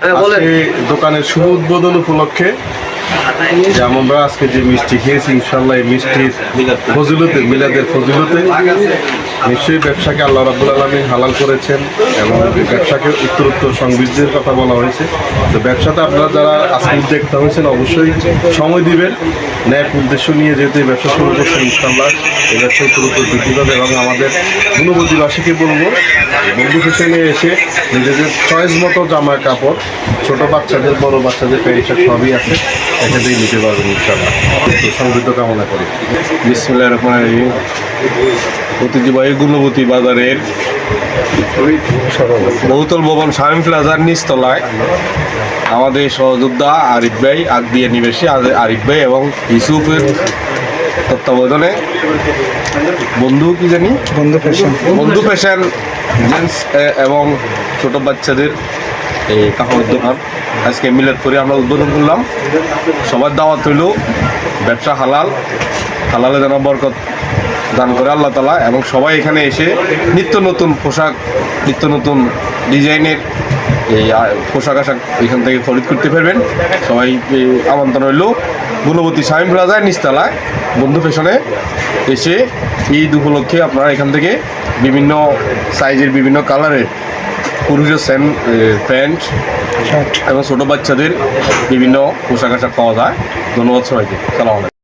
আজকে দোকানের শুভ উদ্বোধন উপলক্ষে যে আমরা আজকে যে মিষ্টি খেয়েছি, ইনশাল্লাহ এই মিষ্টির ফজিলতে, মিলাদের ফজিলতে নিশ্চয়ই ব্যবসাকে আল্লাহ রাব্বুল আলামিন হালাল করেছেন এবং ব্যবসাকে উত্তরোত্তর সমৃদ্ধির কথা বলা হয়েছে। তো ব্যবসাতে আপনারা যারা আজকে উদ্যোক্তা হয়েছেন অবশ্যই সময় দিবেন, ন্যায় উদ্দেশ্য নিয়ে যেহেতু এই ব্যবসা শুরু করছেন, ইনশাল্লাহ এই ব্যবসা উত্তরোত্তর বৃদ্ধি পাবে। এবং আমাদের গুণবতীবাসীকে বলবো, বন্ধু ফ্যাশনে এসে নিজেদের চয়েস মতো জামা কাপড়, ছোট বাচ্চাদের, বড় বাচ্চাদের প্যান্ট শার্ট সবই আছে, এখানেই নিতে পারবেন ইনশাল্লাহ। তো সমৃদ্ধ কামনা করি। বিসমিল্লাহির রহমানির রহিম। ঐতিহ্যবাহী গুণবতী বাজারের বহুতল ভবন শামীম প্লাজার নিচতলায় আমাদের সহযোদ্ধা আরিফ ভাই, আগদিয়া নিবাসী আরিফ ভাই এবং ইউসুফের তত্ত্বাবধানে বন্ধু ফ্যাশন জেন্টস এবং ছোট বাচ্চাদের এই কাপড়ের দোকান আজকে মিলাদ করে আমরা উদ্বোধন করলাম। সবার দাওয়াত হইল, ব্যবসা হালালে যেন বরকত দান করে আল্লাহ তাআলা, এবং সবাই এখানে এসে নিত্য নতুন পোশাক, নিত্য নতুন ডিজাইনের এই পোশাক আশাক এখান থেকে খরিদ করতে পারবেন। সবাই আমন্ত্রণ রইল গুণবতী শামীম প্লাজায় নিচতলায় বন্ধু ফ্যাশনে এসে ঈদ উপলক্ষে আপনারা এখান থেকে বিভিন্ন সাইজের, বিভিন্ন কালারের পুরুষের প্যান্ট এবং ছোটো বাচ্চাদের বিভিন্ন পোশাক আশাক পাওয়া যায়। ধন্যবাদ সবাইকে। সালাম আলাইকুম।